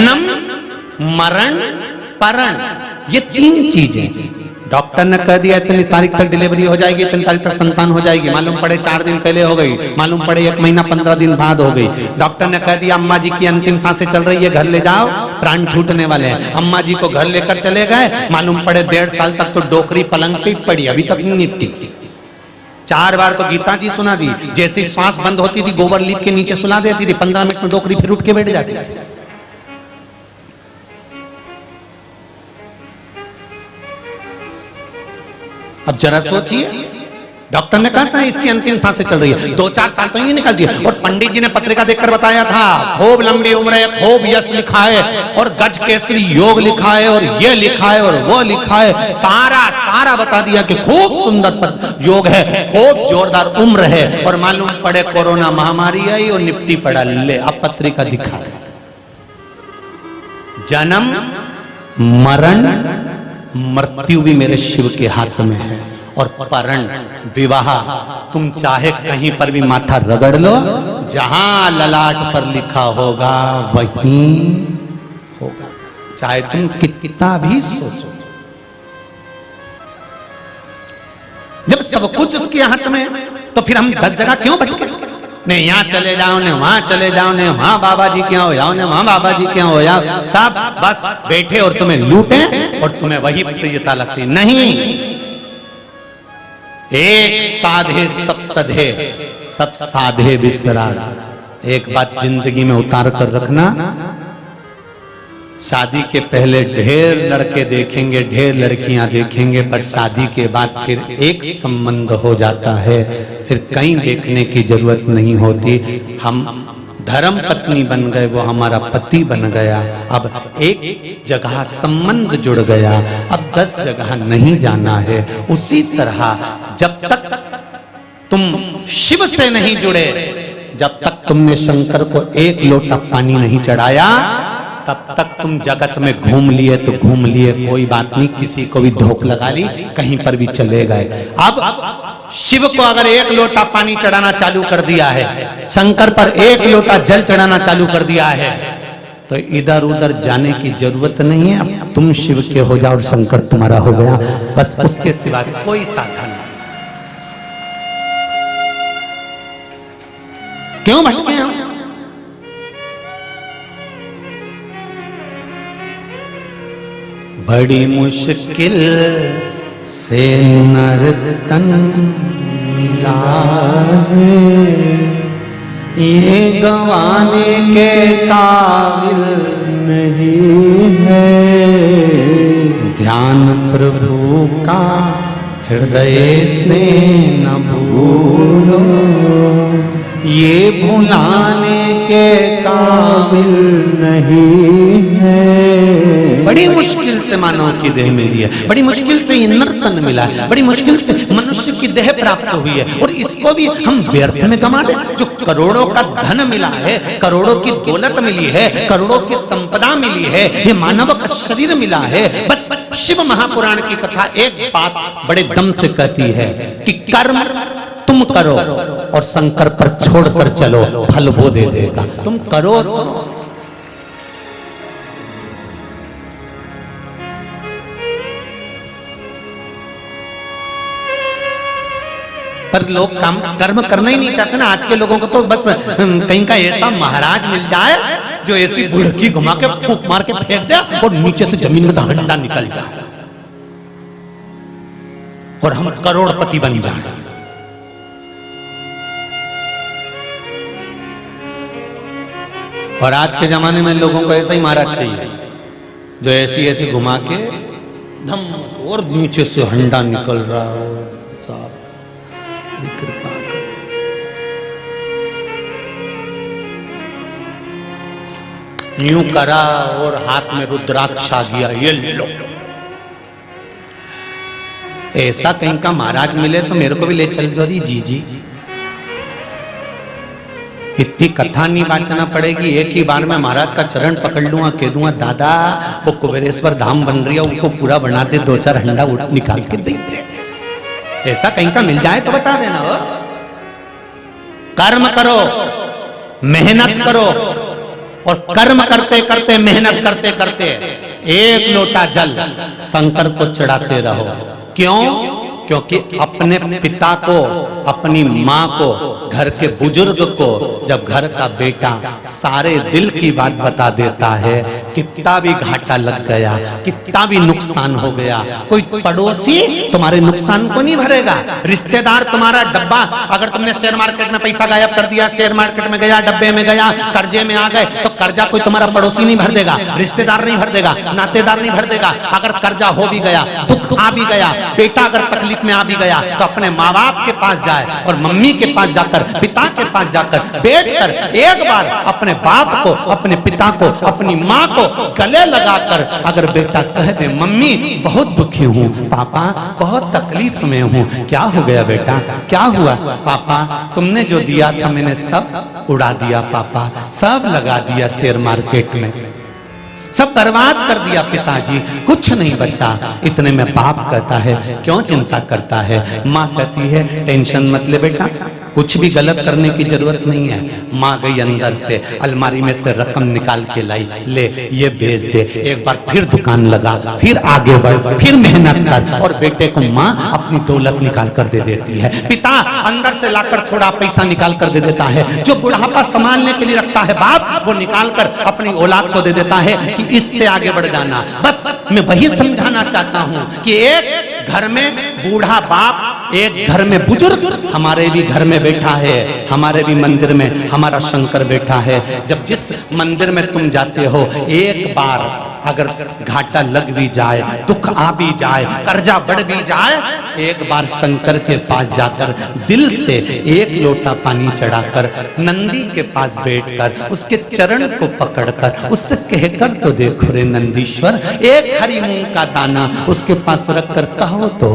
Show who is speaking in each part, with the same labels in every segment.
Speaker 1: जन्म, मरण, परण, ये 3 चीजें। डॉक्टर ने कह दिया इतनी तारीख तक डिलीवरी हो जाएगी, इतनी तारीख तक संतान हो जाएगी, मालूम पड़े 4 दिन पहले हो गई, मालूम पड़े 1 महीना 15 दिन बाद हो गई। डॉक्टर ने कह दिया अम्मा जी की अंतिम सांसें चल रही है, घर ले जाओ, प्राण छूटने वाले हैं। अम्मा जी को घर लेकर चले गए, मालूम पड़े 1.5 साल तक तो डोकरी पलंग पे पड़ी, अभी तक नहीं निपटी। 4 बार तो गीता जी सुना दी, जैसे श्वास बंद होती थी गोबर लीप के नीचे सुला देती थी, 15 मिनट में डोकरी फिर उठ के बैठ जाती थी। अब जरा सोचिए, डॉक्टर ने कहा था इसकी अंतिम सांसें चल रही है, 2-4 साल तो ये निकल दिया। और पंडित जी ने पत्रिका देखकर बताया था खूब लंबी उम्र है, खूब यश लिखा है, और गज केसरी योग लिखा है, और ये लिखा है, और वो लिखा है, सारा बता दिया कि खूब सुंदर योग है, खूब जोरदार उम्र है। और मालूम पड़े कोरोना महामारी आई और निपटी पड़ा, ले अब पत्रिका दिखा है। जन्म, मरण, मृत्यु भी मेरे शिव के हाथ में है, और परण, विवाह, तुम चाहे कहीं पर भी माथा रगड़ लो, जहां ललाट पर लिखा होगा वहीं होगा, चाहे तुम कितना भी सोचो। जब सब कुछ उसके हाथ में तो फिर हम 10 जगह क्यों भटके? ने यहाँ चले जाओ, ने वहां चले जाओ, ने वहां बाबा जी क्या हो जाओ, ने वहां बाबा जी क्या हो जाओ, सब बस बैठे और तुम्हें लूटे और तुम्हें वही प्रियता लगती। नहीं, एक साधे सब सधे, सब साधे बिसरा। एक बात जिंदगी में उतार कर रखना, शादी के पहले ढेर लड़के देखेंगे, ढेर लड़कियां देखेंगे, पर शादी के बाद फिर एक संबंध हो जाता है, फिर कहीं देखने की जरूरत नहीं होती। हम धर्म पत्नी बन गए, वो हमारा पति बन गया। अब एक जगह संबंध जुड़ गया, अब 10 जगह नहीं जाना है। उसी तरह जब तक तुम शिव से नहीं जुड़े, जब तक तुमने शंकर को 1 लोटा पानी नहीं चढ़ाया, तब तक तुम जगत में घूम लिए तो घूम लिए, कोई बात नहीं, किसी को भी धोख लगा ली, कहीं पर भी चले गए। अब शिव को अगर 1 लोटा पानी चढ़ाना चालू कर दिया है, शंकर पर 1 लोटा जल चढ़ाना चालू कर दिया है, तो इधर उधर जाने की जरूरत नहीं है। अब तुम शिव के हो जाओ और शंकर तुम्हारा हो गया, बस उसके सिवा कोई साधन नहीं। क्यों भटके हम? बड़ी मुश्किल से नर तन मिला है, ये गंवाने के काबिल नहीं है। ध्यान प्रभु का हृदय से न भूलो, ये भुलाने के काबिल नहीं है। बड़ी मुश्किल से मानव की देह मिली है, बड़ी मुश्किल से ये नर्तन मिला है, बड़ी मुश्किल से मनुष्य की देह प्राप्त हुई है, और इसको भी हम व्यर्थ में गंवा दें। जो करोड़ों का धन मिला है, करोड़ों की दौलत मिली है, करोड़ों की संपदा मिली है, ये मानव का शरीर मिला है। बस शिव महापुराण की कथा एक बात बड़े दम से कहती है कि कर्म तुम करो और शंकर पर छोड़कर चलो, फल वो दे देगा। तुम करो तो। पर लोग कर्म करना ही नहीं चाहते ना। आज के लोगों को तो बस कहीं का ऐसा महाराज मिल जाए जो ऐसी बुढ़की घुमा के फूंक मार के फेंक दे और नीचे से जमीन में से हंडा निकल जाए और हम करोड़पति बन जाए। और आज के जमाने में लोगों को ऐसा ही महाराज चाहिए जो ऐसी ऐसी घुमा के धम और नीचे से हंडा निकल रहा हो। कृपा यूं करा और हाथ में रुद्राक्ष आ गया, ये लो। ऐसा कहीं का महाराज मिले तो मेरे को भी ले चल जोरी जी। इतनी कथा नहीं बांचना पड़ेगी, एक ही बार में महाराज का चरण पकड़ लूंगा, कह दूंगा दादा वो कुबेरेश्वर धाम बन रही है, उनको पूरा बना दे, 2-4 हंडा निकाल के दे दे। ऐसा कहीं का मिल जाए तो बता देना। हो कर्म करो, मेहनत करो और कर्म करते करते, मेहनत करते करते एक लोटा जल शंकर को चढ़ाते रहो। क्यों? क्योंकि अपने पिता को, अपनी माँ को, घर के बुजुर्ग को जब घर का बेटा सारे दिल की बात बता देता है, कितना भी घाटा लग गया, कितना भी नुकसान हो गया, कोई पड़ोसी तुम्हारे नुकसान को नहीं भरेगा। रिश्तेदार तुम्हारा डब्बा, अगर तुमने शेयर मार्केट में पैसा गायब कर दिया, शेयर मार्केट में गया, डब्बे में गया, कर्जे में आ गए, तो कर्जा कोई तुम्हारा पड़ोसी नहीं भर देगा, रिश्तेदार नहीं भर देगा, नातेदार नहीं भर देगा। अगर कर्जा हो भी गया, दुख आ भी गया, बेटा अगर तकलीफ में आ भी गया, तो अपने माँ बाप के पास जाए और मम्मी के पास जाकर, पिता के पास जाकर बैठकर एक बार अपने बाप को, अपने पिता को, अपनी माँ को गले लगाकर अगर बेटा कह दे, मम्मी बहुत दुखी हूँ, पापा बहुत तकलीफ में हूँ, क्या हो गया बेटा, क्या हुआ पापा, तुमने जो दिया था मैंने सब उड़ा दिया पापा, सब लगा दिया शेयर मार्केट में, सब बर्बाद कर दिया पिताजी, कुछ नहीं बचा। इतने में बाप कहता है क्यों चिंता करता है? माँ कहती है टेंशन मत ले बेटा, कुछ भी गलत करने की जरूरत नहीं है। माँ गई अंदर से अलमारी में से रकम निकाल के लाई, ले ये भेज दे, एक बार फिर दुकान लगा, फिर आगे बढ़, फिर मेहनत कर, और बेटे को माँ अपनी दौलत निकाल कर दे देती है। पिता अंदर से लाकर थोड़ा पैसा निकाल कर दे देता है, जो बुढ़ापा संभालने के लिए रखता है बाप, वो निकाल कर अपनी औलाद को दे देता है कि इससे आगे बढ़ जाना। बस मैं वही समझाना चाहता हूँ कि एक घर में बूढ़ा बाप, एक घर में बुजुर्ग, हमारे भी घर में बैठा है, हमारे भी मंदिर में हमारा शंकर बैठा है। जब जिस मंदिर में तुम जाते हो, एक बार अगर घाटा लग भी जाए, दुख आ भी जाए, कर्जा बढ़ भी जाए, एक बार शंकर के पास जाकर दिल से एक लोटा पानी चढ़ाकर नंदी के पास बैठकर उसके चरण को पकड़कर उससे कहकर तो देखो रे नंदीश्वर, एक हरी मूंग का दाना उसके पास रखकर कहो तो,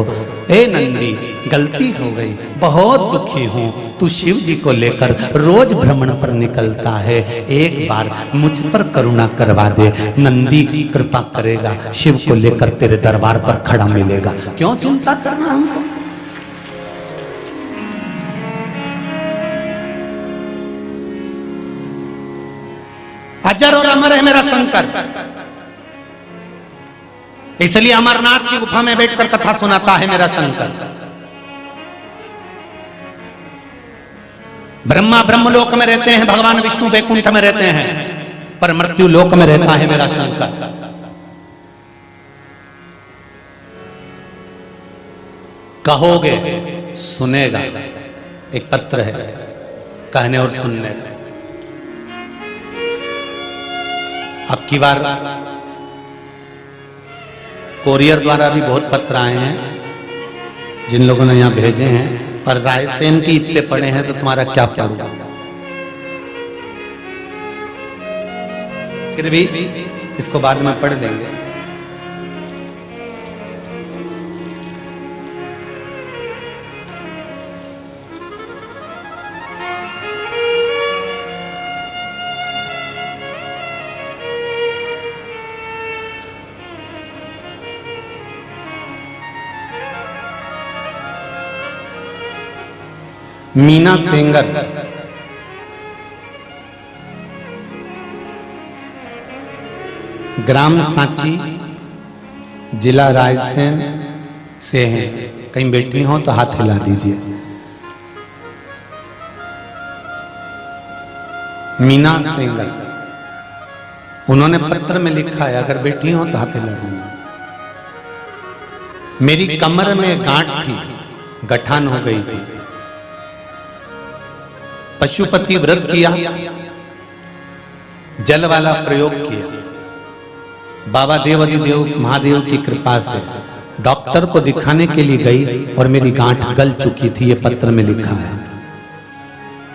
Speaker 1: ए नंदी गलती हो गई, बहुत दुखी हूँ, तू शिव जी को लेकर रोज भ्रमण पर निकलता है, एक बार मुझ पर करुणा करवा दे, नंदी कृपा करेगा, शिव को लेकर तेरे दरबार पर खड़ा मिलेगा। क्यों चिंता करना हमको? अजर और अमर है मेरा शंकर, इसलिए अमरनाथ की गुफा में बैठकर कथा सुनाता है मेरा शंकर। ब्रह्मा ब्रह्मलोक में रहते हैं, भगवान विष्णु वैकुंठ में रहते हैं, पर मृत्यु लोक में रहता है मेरा शंकर। कहोगे सुनेगा, एक पत्र है कहने और सुनने का। अब की बार कोरियर द्वारा भी बहुत पत्र आए हैं, जिन लोगों ने यहां भेजे हैं, पर रायसेन की इतने पड़े हैं तो तुम्हारा क्या पढ़ूंगा। फिर भी इसको बाद में पढ़ लेंगे। मीना सेंगर, ग्राम सांची, जिला रायसेन से हैं। कहीं बेटी हो तो हाथ हिला दीजिए। मीना सेंगर, उन्होंने पत्र में लिखा है, अगर बेटी हो तो हाथ हिला देना। मेरी कमर में गांठ थी, गठान हो गई थी, पशुपति व्रत किया, जल वाला प्रयोग किया, बाबा देवाधिदेव महादेव की कृपा से डॉक्टर को दिखाने के लिए गई और मेरी गांठ गल चुकी थी। ये पत्र में लिखा है,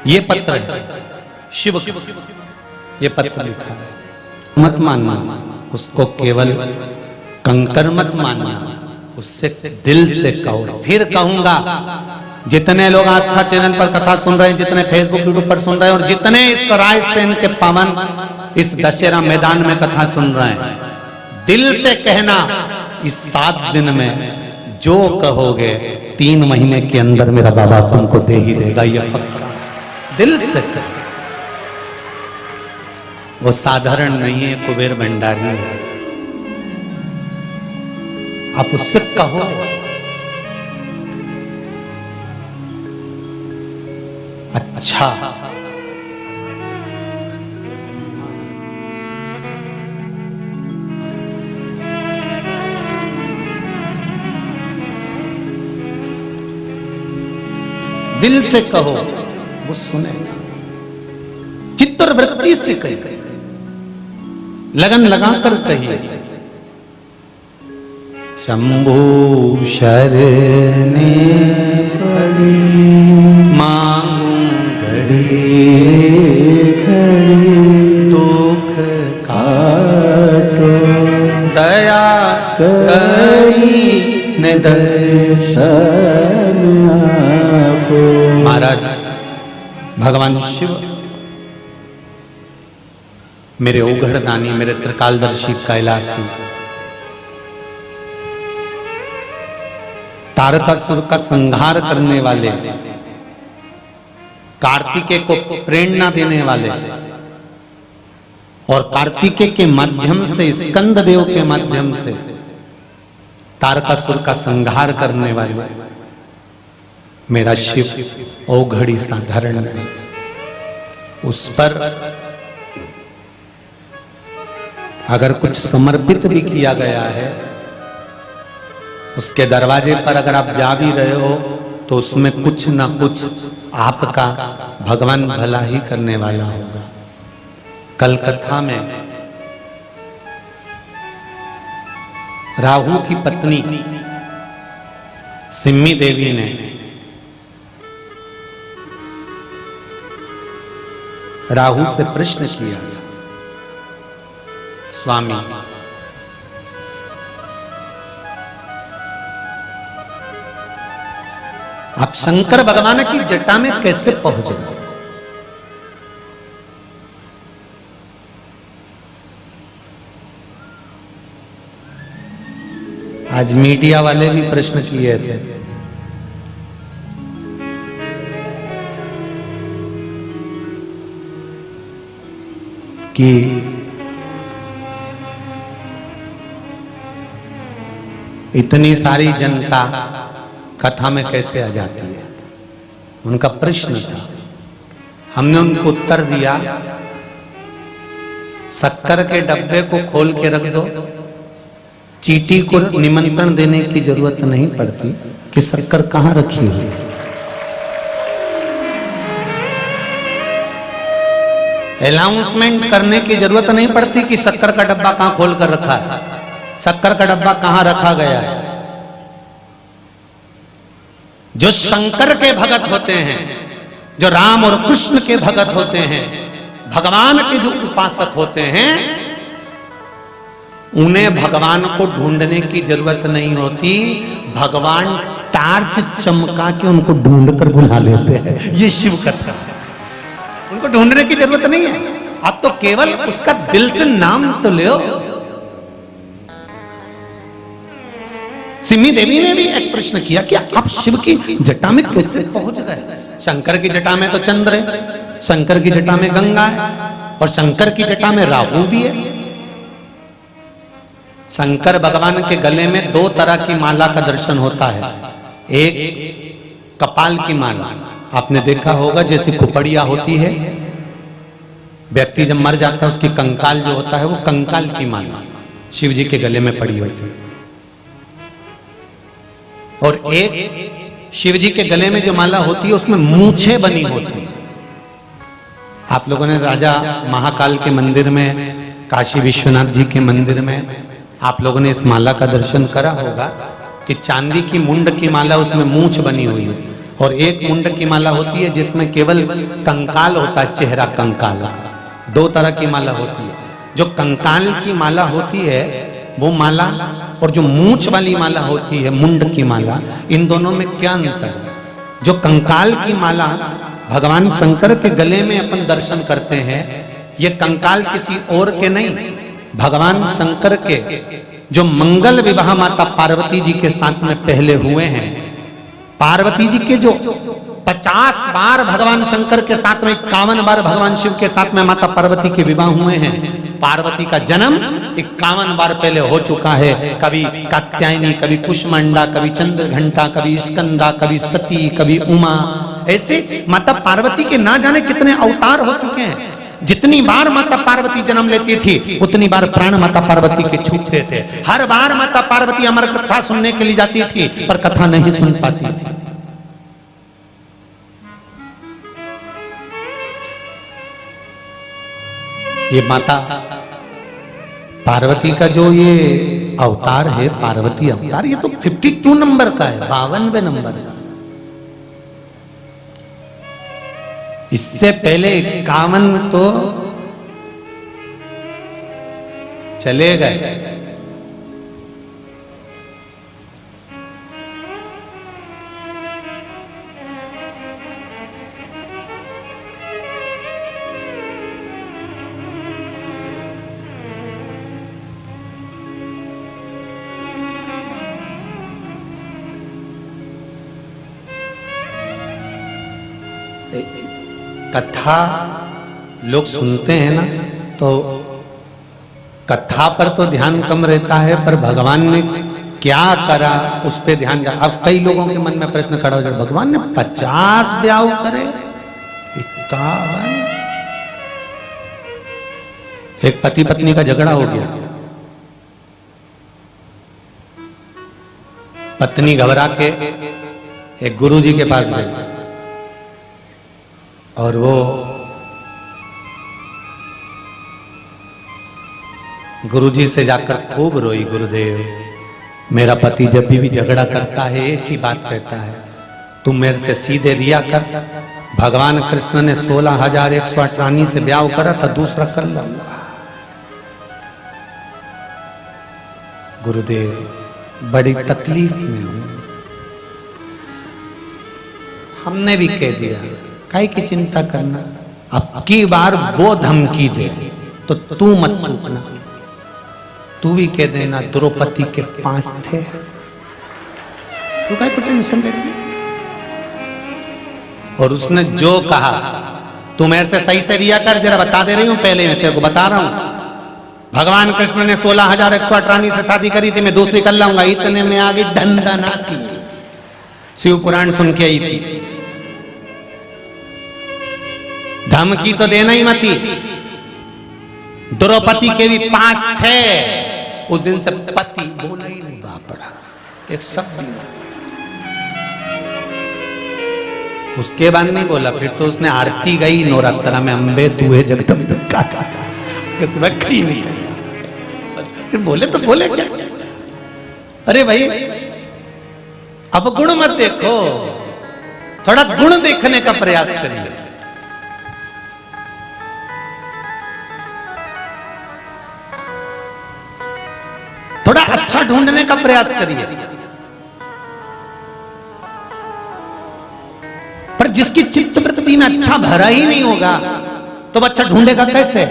Speaker 1: ये पत्र है शिव, ये पत्र लिखा है। मत मानना उसको, केवल कंकर मत मानना, उससे दिल से कहो। फिर कहूंगा, जितने लोग आस्था चैनल पर कथा सुन रहे हैं, जितने फेसबुक यूट्यूब पर सुन रहे हैं, और जितने इस रायसेन के पावन इस दशहरा मैदान में कथा सुन रहे हैं, दिल से कहना, इस 7 दिन में जो कहोगे 3 महीने के अंदर मेरा बाबा तुमको दे ही देगा। ये पक्का दिल से वो साधारण नहीं है, कुबेर भंडारी है। आप उससे कहो अच्छा दिल से कहो, वो सुनेगा। चित्त और वृत्ति से कहिए, लगन लगाकर कहिए, शंभु शरणे पड़ी मांगू घड़ी घड़ी दुख काटो दया करी निदर्शन आपो। महाराज भगवान शिव मेरे ओघड़दानी, मेरे त्रिकालदर्शी कैलासी, तारकासुर का संहार करने वाले, कार्तिकेय को प्रेरणा देने वाले और कार्तिकेय के माध्यम से, स्कंद देव के माध्यम से तारकासुर का संहार करने वाले मेरा शिव ओघड़ी साधारण है। उस पर अगर कुछ समर्पित भी किया गया है, उसके दरवाजे पर अगर आप जा भी रहे हो तो उसमें कुछ ना कुछ आपका भगवान भला ही करने वाला होगा। कल कथा में राहु की पत्नी सिम्मी देवी ने राहु से प्रश्न किया था, स्वामी आप शंकर भगवान की जटा में कैसे पहुंचे? आज मीडिया वाले भी प्रश्न किए थे कि इतनी सारी जनता कथा में कैसे आ जाती है। उनका प्रश्न था, हमने उनको उत्तर दिया, शक्कर के डब्बे को खोल के रख दो, चींटी को निमंत्रण देने की जरूरत नहीं पड़ती कि शक्कर कहां रखी हुई। अनाउंसमेंट करने की जरूरत नहीं पड़ती कि शक्कर का डब्बा कहां खोल कर रखा है, शक्कर का डब्बा कहां रखा गया है। जो शंकर के भगत होते हैं, जो राम और कृष्ण के भगत होते हैं, भगवान के जो उपासक होते हैं, उन्हें भगवान को ढूंढने की जरूरत नहीं होती। भगवान टार्च चमका के उनको ढूंढ कर बुला लेते हैं। ये शिव कथा है, उनको ढूंढने की जरूरत नहीं है। आप तो केवल उसका दिल से नाम तो लो। सिम्मी देवी ने भी एक प्रश्न किया कि आप शिव की जटा में कैसे पहुंच गए? शंकर की जटा में तो चंद्र है, शंकर की जटा में गंगा है और शंकर की जटा में राहु भी है। शंकर भगवान के गले में दो तरह की माला का दर्शन होता है। एक कपाल की माला, आपने देखा होगा जैसे खुपड़िया होती है, व्यक्ति जब मर जाता है उसकी कंकाल जो होता है वो कंकाल की माला शिव जी के गले में पड़ी होती है। और एक शिव जी के गले में जो माला होती है उसमें मूछे बनी होती है। आप लोगों ने राजा महाकाल के मंदिर में, काशी विश्वनाथ जी के मंदिर में आप लोगों ने इस माला का दर्शन करा होगा कि चांदी की मुंड की माला, उसमें मूछ बनी हुई है, और एक मुंड की माला होती है जिसमें केवल कंकाल होता है, चेहरा कंकाल। दो तरह की माला होती है। जो कंकाल की माला होती है वो माला और जो मूछ वाली माला होती है, मुंड की माला, इन दोनों में क्या अंतर है? जो कंकाल की माला भगवान शंकर के गले में अपन दर्शन करते हैं, ये कंकाल किसी और के नहीं, भगवान शंकर के जो मंगल विवाह माता पार्वती जी के साथ में पहले हुए हैं, पार्वती जी के जो 50 बार भगवान शंकर के साथ में, 51 बार भगवान शिव के साथ में माता पार्वती के विवाह हुए हैं। पार्वती का जन्म 51 बार पहले हो चुका है। कभी कात्यायनी, कभी कुष्मांडा, कभी चंद्रघंटा, कभी स्कंदा, कभी सती, कभी उमा। ऐसे माता पार्वती के ना जाने कितने अवतार हो चुके हैं। जितनी बार माता पार्वती जन्म लेती थी उतनी बार प्राण माता पार्वती के छूटते थे। हर बार माता पार्वती अमर कथा सुनने के लिए जाती थी पर कथा नहीं सुन पाती थी। ये माता पार्वती का जो ये अवतार है, पार्वती अवतार, ये तो 52 नंबर का है, 52वें नंबर का। इससे पहले 51 तो चले गए। कथा लोग सुनते हैं ना, तो कथा पर तो ध्यान कम रहता है, पर भगवान ने क्या करा उस पे ध्यान जा। अब कई लोगों के मन में प्रश्न खड़ा हो जाए, भगवान ने 50 ब्याह करे, 51। एक पति पत्नी का झगड़ा हो गया, पत्नी घबरा के एक गुरुजी के पास गई और वो गुरुजी से जाकर खूब रोई, गुरुदेव मेरा पति जब भी झगड़ा करता है एक ही बात कहता है, तुम मेरे से सीधे रिया कर। भगवान कृष्ण ने 16,108 रानी से ब्याह करा था, दूसरा कर लो। गुरुदेव बड़ी तकलीफ में हूं। हमने भी कह दिया, काहे की चिंता करना, अब की बार वो धमकी दे तो तू मत चूकना। तू भी कह देना द्रौपदी के 5 थे, तू काहे को टेंशन लेती। और उसने जो कहा, तू मेरे से सही से रिया कर, जरा बता दे रही हूं, पहले मैं तेरे को बता रहा हूं। भगवान कृष्ण ने 16,108 रानी से शादी करी थी, मैं दूसरी कर लाऊंगा। इतने में आ गई दंदनाती, शिव पुराण सुन के आई थी। धमकी तो देना ही मती। द्रौपदी के भी 5 थे। उस दिन से पति बोला ही नहीं, बापड़ा एक शब्द नहीं। उसके बाद नहीं बोला, फिर तो उसने आरती गई नवरात्रा में, अम्बे तू है जगदम्बिका, इसमें कहीं नहीं गई। फिर बोले तो बोले क्या? अरे भाई अब गुण मत देखो, थोड़ा गुण देखने का प्रयास करिए। थोड़ा अच्छा ढूंढने का प्रयास करिए। पर जिसकी चित्त वृत्ति में अच्छा भरा ही नहीं होगा तो बच्चा ढूंढेगा कैसे?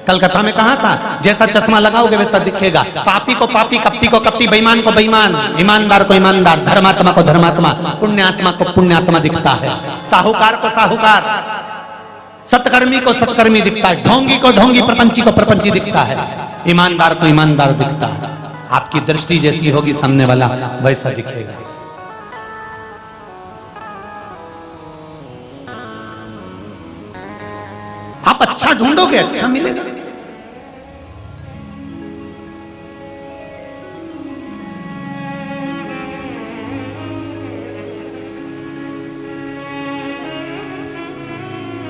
Speaker 1: कलकत्ता में कहा था, जैसा चश्मा लगाओगे वैसा दिखेगा। पापी को पापी, कपटी को कपटी, बेईमान को बेईमान, ईमानदार को ईमानदार, धर्मात्मा को धर्मात्मा, पुण्यात्मा को पुण्यात्मा दिखता है। साहूकार को साहूकार, सत्कर्मी को सत्कर्मी दिखता है, ढोंगी को ढोंगी, प्रपंची को प्रपंची दिखता है, ईमानदार को ईमानदार दिखता है। आपकी दृष्टि जैसी होगी सामने वाला वैसा दिखेगा। आप अच्छा ढूंढोगे अच्छा मिलेगा।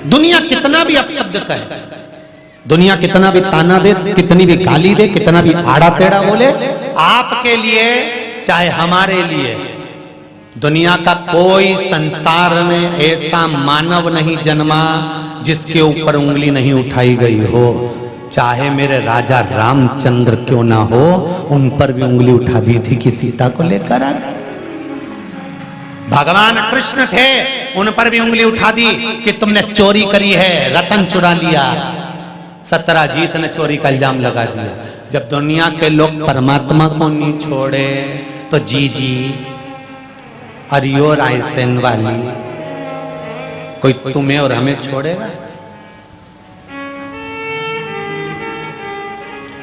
Speaker 1: दुनिया कितना भी अपशब्द कहे, दुनिया कितना भी ताना दे, कितनी भी गाली दे, कितना भी आड़ा टेढ़ा बोले, आपके लिए चाहे हमारे लिए, दुनिया का कोई संसार में ऐसा मानव नहीं जन्मा जिसके ऊपर उंगली नहीं उठाई गई हो। चाहे मेरे राजा रामचंद्र क्यों ना हो, उन पर भी उंगली उठा दी थी कि सीता को लेकर आ गए। भगवान कृष्ण थे, उन पर भी उंगली उठा दी कि तुमने चोरी करी है, रतन चुरा लिया। सत्यजीत ने चोरी का इल्जाम लगा दिया। जब दुनिया के लोग परमात्मा को नहीं छोड़े तो जी जी हरियो रायसेन वाली कोई तुम्हें और हमें छोड़ेगा?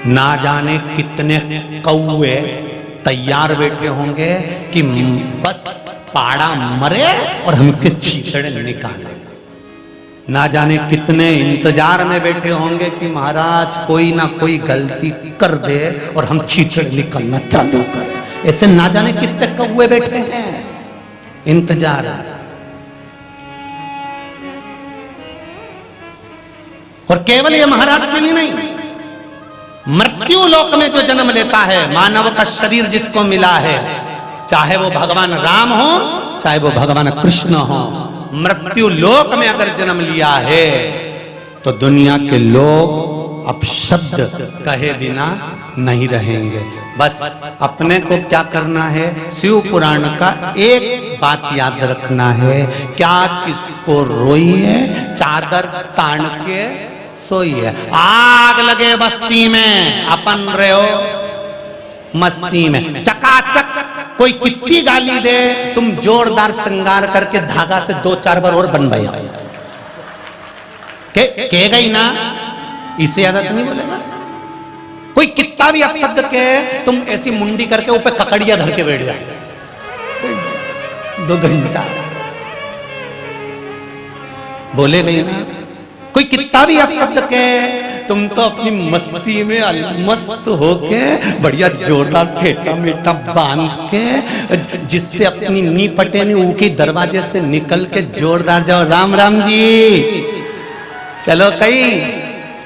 Speaker 1: ना जाने कितने कौवे तैयार बैठे होंगे कि बस पाड़ा मरे और हमके छीछड़े निकाले। ना जाने कितने इंतजार में बैठे होंगे कि महाराज कोई ना कोई गलती कर दे और हम छीछड़े निकलना चालू करें। ऐसे ना जाने कितने कौवे बैठे हैं इंतजार। और केवल ये महाराज के लिए नहीं, मृत्यु लोक में जो जन्म लेता है, मानव का शरीर जिसको मिला है, चाहे वो भगवान राम हो चाहे वो भगवान कृष्ण हो, मृत्यु लोक में अगर जन्म लिया है तो दुनिया के लोग अब शब्द कहे बिना नहीं रहेंगे। बस अपने को क्या करना है, शिव पुराण का एक बात याद रखना है, क्या किसको रोइए चादर तान के सोइए। आग लगे बस्ती में अपन रहो मस्ती में, चकाचक कोई कितनी गाली दे तुम जोरदार श्रृंगार करके धागा से 2-4 बार और बन गया के गई ना, इसे ज्यादा तो नहीं बोलेगा। कोई कितना भी अपशब्द के तुम ऐसी मुंडी करके ऊपर ककड़िया धर के बैठ जाए 2 घंटा बोले गई ना। कोई कितना भी अपशब्द के तुम तो अपनी मस्ती में मस्त होके बढ़िया जोरदार फेटा मीठा बांध के जिससे अपनी नी पटे नी ऊकी दरवाजे से निकल के जोरदार जाओ, राम राम जी चलो कहीं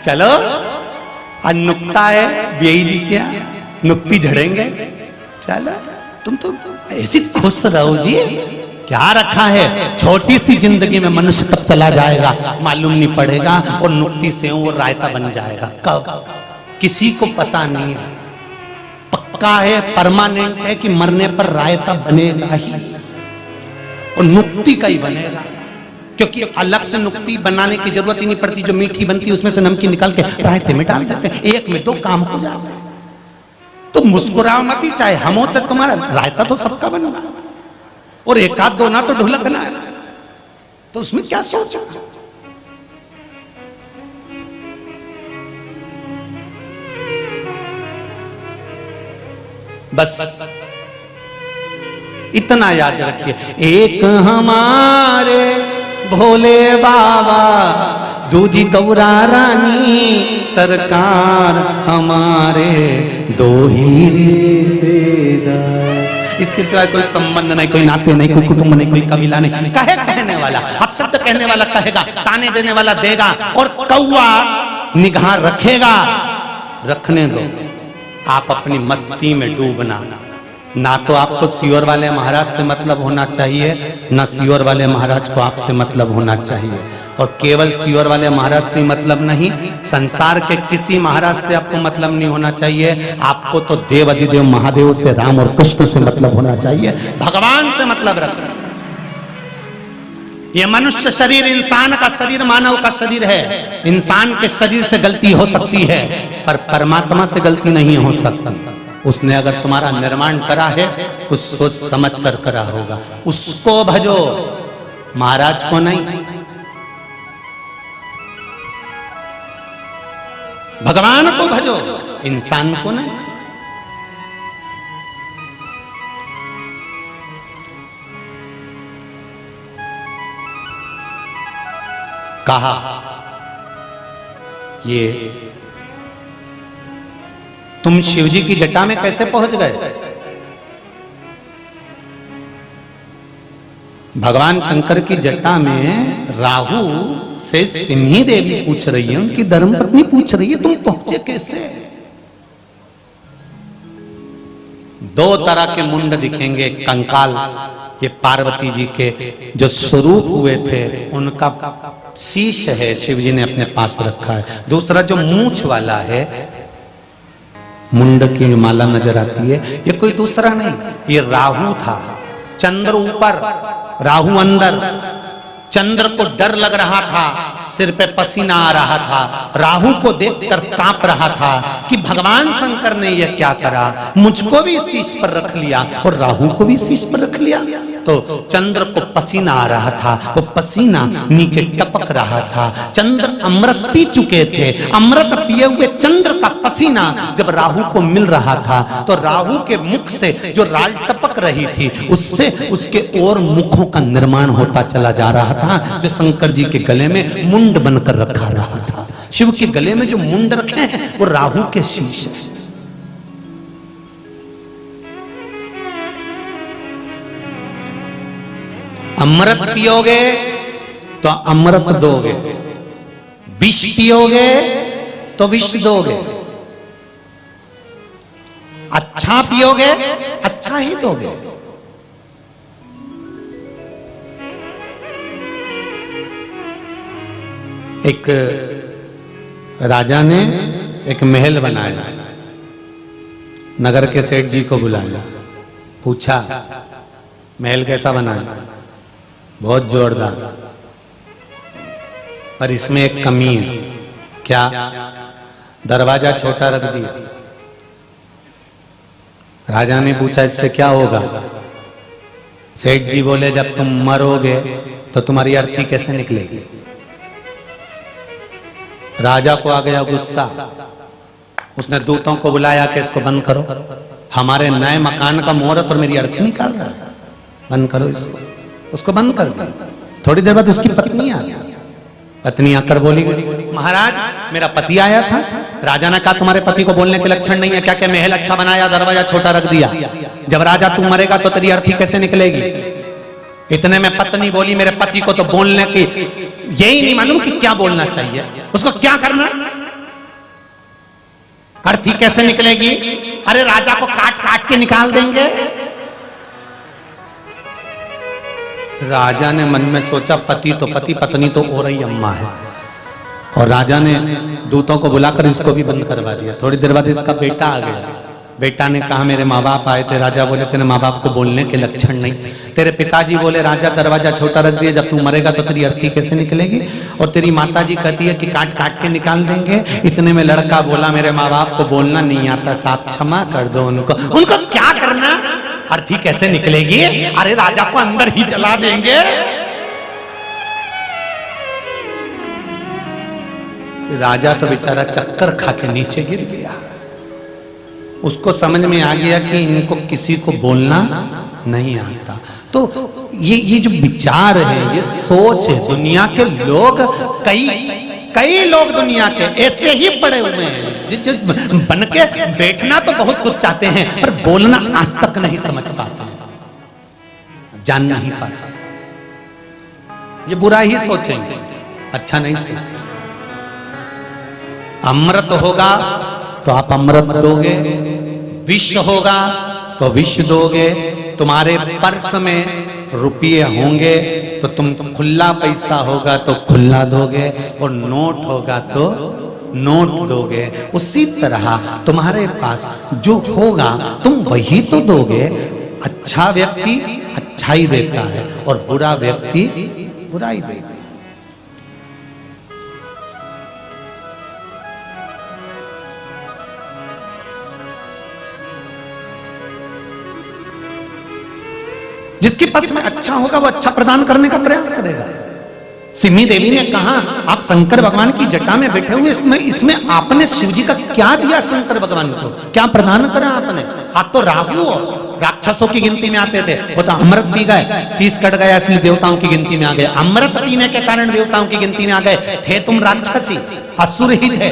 Speaker 1: चलो। और नुक्ता है बेई जी क्या नुक्ती झड़ेंगे, चलो तुम तो ऐसी खुश रहो जी। क्या रखा है, छोटी सी जिंदगी में मनुष्य कब चला जाएगा मालूम नहीं पड़ेगा और नुक्ती से वो रायता बन जाएगा कब किसी को पता नहीं है। पक्का है, परमानेंट है कि मरने पर रायता बनेगा ही और नुक्ती का ही बनेगा, क्योंकि अलग से नुक्ती बनाने की जरूरत ही नहीं पड़ती। जो मीठी बनती है उसमें से नमकीन निकाल के रायते में डाल देते हैं, 1 में 2 काम हो जाता है। तो मुस्कुराओ मत ही, चाहे हम हो तो तुम्हारा रायता तो सबका बनेगा और 1-2 ना तो ढुलकना है, तो उसमें क्या सोचो। बस इतना याद रखिए, एक हमारे भोले बाबा, दूजी गौरा रानी सरकार, हमारे 2 ही रिश्तेदार। इसके सिवाय कोई संबंध नहीं, कोई नाते नहीं, कोई कुटुंब नहीं, कोई कबीला नहीं। कहे कहने वाला, अब शब्द कहने वाला कहेगा, ताने देने वाला देगा और कौवा निगाह रखेगा। रखने दो, आप अपनी मस्ती में डूबना। ना तो आपको सियोर वाले महाराज से मतलब होना चाहिए, ना सियोर वाले महाराज को आपसे मतलब होना चाहिए। और केवल सियोर वाले महाराज से मतलब नहीं, संसार के किसी महाराज से आपको मतलब नहीं होना चाहिए। आपको तो देव अधिदेव महादेव से, राम और कृष्ण से मतलब होना चाहिए, भगवान से मतलब रखना। ये मनुष्य शरीर, इंसान का शरीर, मानव का शरीर है। इंसान के शरीर से गलती हो सकती है पर परमात्मा से गलती नहीं हो सकती। उसने अगर तुम्हारा निर्माण करा है कुछ सोच समझ कर करा होगा, उसको भजो, महाराज को नहीं। भगवान को भजो, इंसान को नहीं। कहा ये तुम शिवजी की जटा में कैसे पहुंच गए? भगवान शंकर की जटा में राहु से सिंही देवी पूछ रही है, उनकी धर्मपत्नी पूछ रही है, तुम पहुंचे कैसे? 2 तरह के मुंड दिखेंगे, कंकाल ये पार्वती जी के जो स्वरूप हुए थे उनका शीश है, शिव जी ने अपने पास रखा है। दूसरा जो मूंछ वाला है, मुंड की माला नजर आती है, ये कोई दूसरा नहीं, ये राहु था। चंद्र ऊपर, राहु अंदर। चंद्र को डर लग रहा था, सिर पे पसीना आ रहा था, राहु को देखकर कांप रहा था कि भगवान शंकर ने यह क्या करा, मुझको भी शीश पर रख लिया और राहु को भी शीश पर रख लिया। तो चंद्र को पसीना आ रहा था, वो पसीना नीचे टपक रहा था। चंद्र अमृत पी चुके थे, अमृत पिए हुए चंद्र का पसीना जब राहु को मिल रहा था तो राहु के मुख से जो राल टपक रही थी उससे उसके और मुखों का निर्माण होता चला जा रहा था, जो शंकर जी के गले में मुंड बनकर रखा रहा था। शिव के गले में जो मुंड रखे हैं वो राहु के शीश है। अमृत पियोगे तो अमृत दोगे, विष पियोगे तो विष दोगे, अच्छा पियोगे अच्छा ही दोगे। एक राजा ने एक महल बनाया, नगर के सेठ जी को बुलाया, पूछा महल कैसा बनाया? बहुत जोरदार, पर इसमें एक कमी है। क्या? दरवाजा छोटा रख दिया। राजा ने पूछा इससे क्या होगा? सेठ जी बोले जब तुम मरोगे तो तुम्हारी अर्थी कैसे निकलेगी? राजा को आ गया गुस्सा, उसने दूतों को बुलाया कि इसको बंद करो, हमारे नए मकान का मुहूर्त और मेरी अर्थी निकाल रहा है, बंद करो इसको। उसको बंद कर दिया। थोड़ी देर बाद उसकी पत्नी आ गई, पत्नी आकर बोली महाराज मेरा पति आया था। राजा ने कहा तुम्हारे पति को बोलने के लक्षण नहीं है क्या? क्या महल अच्छा बनाया, दरवाजा छोटा रख दिया? जब राजा तू मरेगा तो तेरी अर्थी कैसे निकलेगी? इतने में पत्नी बोली मेरे पति को तो बोलने की यही नहीं मालूम कि क्या बोलना चाहिए, उसको क्या करना, अर्थी कैसे निकलेगी? अरे राजा को काट काट के निकाल देंगे। राजा ने मन में सोचा पति तो पति, पत्नी तो और ही अम्मा है, और राजा ने दूतों को बुलाकर इसको भी बंद करवा दिया। थोड़ी देर बाद इसका बेटा आ गया, बेटा ने कहा मेरे माँ बाप आए थे। राजा बोले तेरे माँ बाप को बोलने के लक्षण नहीं। तेरे पिताजी बोले राजा दरवाजा छोटा रख दिया, जब तू मरेगा तो तेरी अर्थी कैसे निकलेगी? और तेरी माताजी कहती है कि काट काट के निकाल देंगे। इतने में लड़का बोला मेरे माँ बाप को बोलना नहीं आता, साहब क्षमा कर दो उनको। उनको क्या करना, अर्थी कैसे निकलेगी? अरे राजा को अंदर ही जला देंगे। राजा तो बेचारा चक्कर खा के नीचे गिर गया। उसको समझ में आ गया कि इनको किसी को बोलना नहीं आता। तो ये जो विचार है, ये सोच है, दुनिया के लोग कई लोग दुनिया के ऐसे ही पड़े हुए हैं जो बन के बैठना तो बहुत कुछ चाहते हैं पर बोलना आज तक नहीं समझ पाते, जान नहीं पाते। ये बुरा ही सोचेंगे, अच्छा नहीं सोचेंगे। अमृत होगा तो आप अमृत दोगे, विष होगा तो विष दोगे, तुम्हारे पर्स में रुपये होंगे तो तुम खुला पैसा होगा तो खुला दोगे, और नोट होगा तो नोट दोगे। उसी तरह तुम्हारे पास जो होगा तुम वही तो दोगे। अच्छा व्यक्ति अच्छाई देता है और बुरा व्यक्ति बुराई देता है। जिसके पास में अच्छा होगा वो अच्छा प्रदान करने का प्रयास करेगा। सिम्मी देवी ने कहा आप शंकर भगवान की जटा में बैठे हुए, इसमें आपने शिव जी का क्या दिया? शंकर भगवान को क्या प्रदान करा आपने? आप तो राहु हो, राक्षसों की गिनती में आते थे, वो तो अमृत पी गए, शीश कट गया इसलिए देवताओं की गिनती में आ गए। अमृत पीने के कारण देवताओं की गिनती में आ गए। थे तुम राक्षसी, असुर ही थे।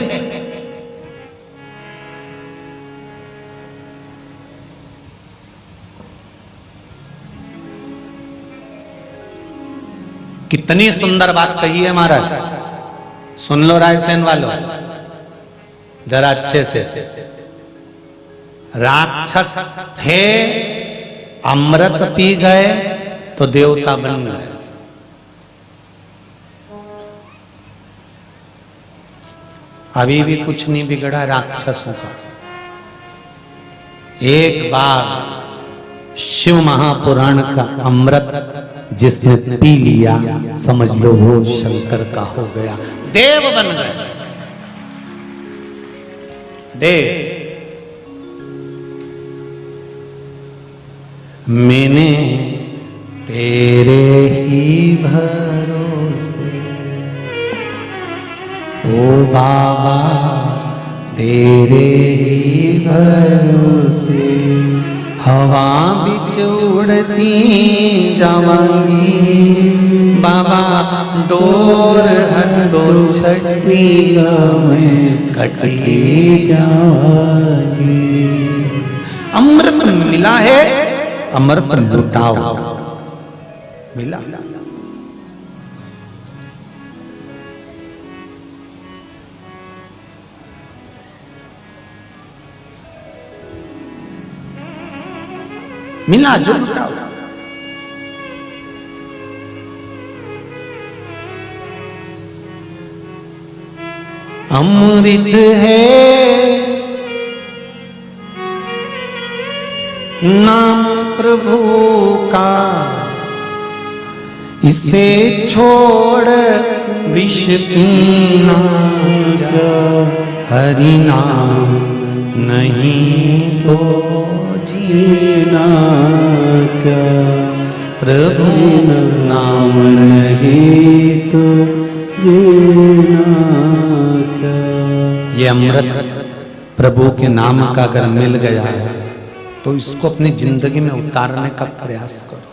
Speaker 1: कितनी सुंदर बात कही है महाराज, सुन लो रायसेन वालों जरा अच्छे से। राक्षस थे, अमृत पी गए तो देवता बन गए। अभी भी कुछ नहीं बिगड़ा राक्षसों का। एक बार शिव महापुराण का अमृत जिसने पी लिया समझ लो वो शंकर का हो गया, देव बन गए। देव। मैंने तेरे ही भरोसे ओ बाबा तेरे ही भरोसे हवा बिच उड़ती जावांगी बाबा डोर हथों छठी में कटी जावांगी। अमृत मिला है अमृत लुटाओ मिला। मिला जो लुटाओ। अमृत है नाम प्रभु का इसे छोड़ विष पीना हरि नाम नहीं तो जीना क्या प्रभु नाम नहीं तो जीना क्या। ये अमृत प्रभु के नाम का अगर मिल गया है तो इसको अपनी जिंदगी में उतारने का प्रयास करो।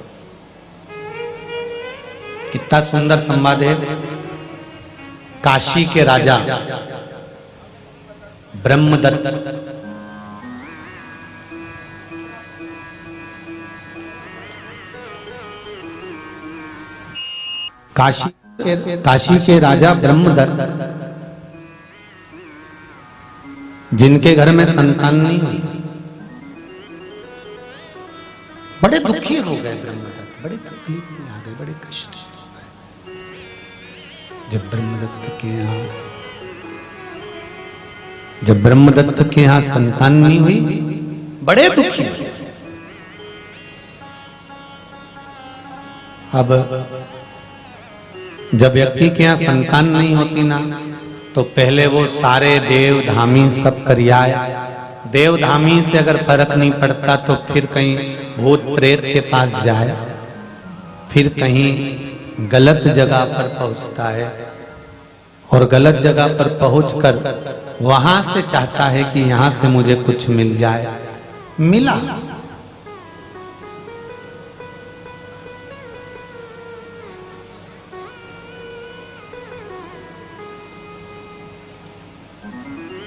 Speaker 1: कितना सुंदर संवाद है। काशी के राजा ब्रह्मदत्त काशी के राजा ब्रह्मदत्त जिनके घर में संतान नहीं हुई बड़े दुखी हो गए। ब्रह्मदत्त बड़े तकलीफ में आ गए, बड़े कष्ट हो गए। जब ब्रह्मदत्त के यहाँ संतान नहीं हुई बड़े दुखी। अब जब व्यक्ति के यहाँ संतान नहीं होती ना तो पहले वो सारे देव धामी सब करियाए। देव धामी से अगर फर्क नहीं पड़ता तो फिर कहीं भूत प्रेत के पास जाए, फिर कहीं गलत जगह पर पहुंचता है और गलत जगह पर पहुंचकर वहां से चाहता है कि यहां से मुझे कुछ मिल जाए। मिला।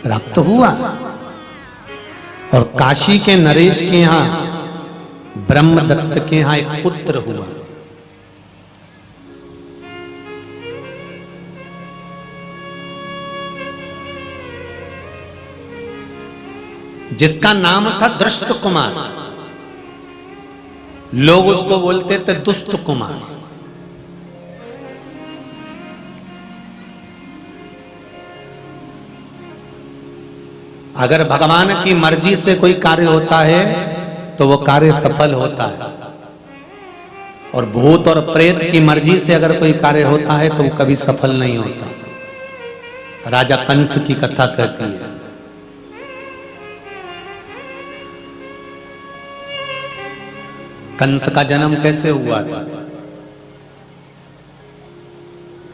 Speaker 1: प्राप्त हुआ। और काशी के नरेश के यहां ब्रह्मदत्त के यहां एक पुत्र हुआ। जिसका नाम था दृष्ट कुमार। लोग उसको बोलते थे दुष्ट कुमार। अगर भगवान की मर्जी से कोई कार्य होता है तो वो कार्य सफल होता है, और भूत और प्रेत की मर्जी से अगर कोई कार्य होता है तो वो कभी सफल नहीं होता। राजा कंस की कथा कहती है। कंस का जन्म कैसे हुआ था?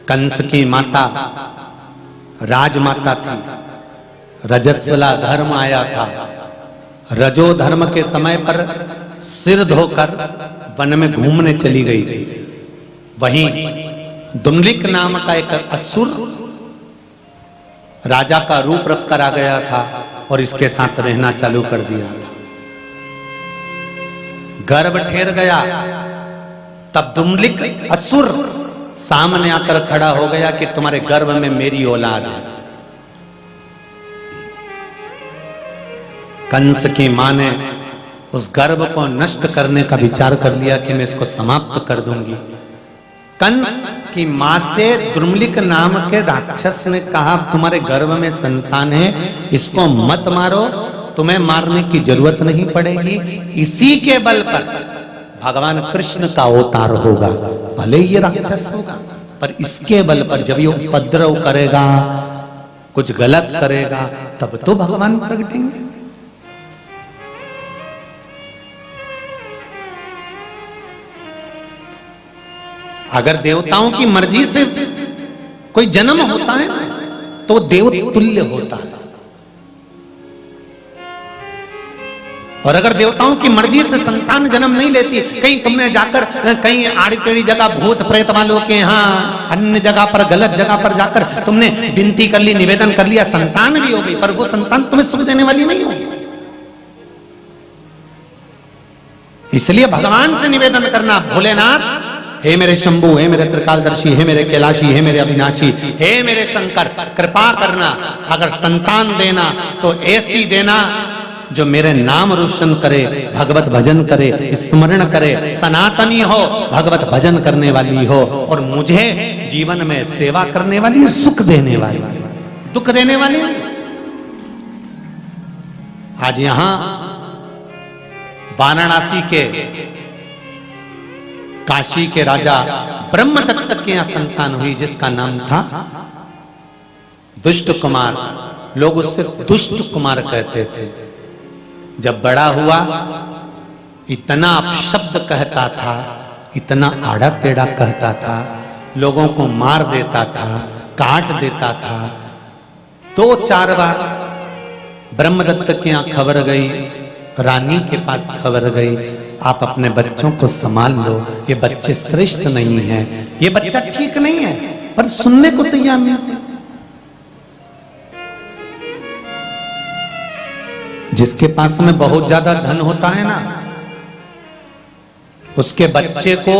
Speaker 1: कंस की माता राजमाता थी। रजस्वला धर्म आया था। रजो धर्म के समय पर सिर धोकर वन में घूमने चली गई थी। वहीं दुमलिक नाम का एक असुर राजा का रूप रख कर आ गया था और इसके साथ रहना चालू कर दिया था। गर्भ ठेर गया तब दुमलिक असुर सामने आकर खड़ा हो गया कि तुम्हारे गर्भ में मेरी औलाद है। कंस की मां ने उस गर्भ को नष्ट करने का विचार कर लिया कि मैं इसको समाप्त कर दूंगी। कंस की मां से दुर्मलिक नाम के राक्षस ने कहा तुम्हारे गर्भ में संतान है, इसको मत मारो, तुम्हें मारने की जरूरत नहीं पड़ेगी। इसी के बल पर भगवान कृष्ण का अवतार होगा। भले ये राक्षस होगा पर इसके बल पर जब ये उपद्रव करेगा, कुछ गलत करेगा, तब तो भगवान प्रगटेंगे। अगर देवताओं की मर्जी से कोई जन्म होता है ना तो देव तुल्य होता है, और अगर देवताओं की मर्जी से संतान जन्म नहीं लेती, कहीं तुमने जाकर कहीं आड़ी टेढ़ी जगह भूत प्रेत वालों के यहाँ अन्य जगह पर गलत जगह पर जाकर तुमने विनती कर ली, निवेदन कर लिया, संतान भी हो गई, पर वो संतान तुम्हें सुख देने वाली नहीं होगी। इसलिए भगवान से निवेदन करना, भोलेनाथ हे मेरे शंभु, हे मेरे त्रिकालदर्शी, हे मेरे कैलाशी, हे मेरे अविनाशी, हे मेरे शंकर, कृपा करना। अगर संतान देना तो ऐसी देना जो मेरे नाम रोशन करे, भगवत भजन करे, स्मरण करे, सनातनी हो, भगवत भजन करने वाली हो, और मुझे जीवन में सेवा करने वाली, सुख देने वाली, दुख देने वाली नहीं। आज यहां वाराणसी के, काशी के राजा ब्रह्मदत्त के यहां संतान हुई जिसका नाम था दुष्ट कुमार। लोग उससे दुष्ट कुमार कहते थे। जब बड़ा हुआ इतना अपशब्द कहता था, इतना आड़ा टेढ़ा कहता था, लोगों को मार देता था, काट देता था। 2-4 बार ब्रह्मदत्त के यहां खबर गई, रानी के पास खबर गई, आप अपने बच्चों को संभाल लो, ये बच्चे श्रेष्ठ नहीं हैं, ये बच्चा ठीक नहीं है, पर सुनने को तैयार नहीं। जिसके पास में बहुत ज्यादा धन होता है ना, उसके बच्चे को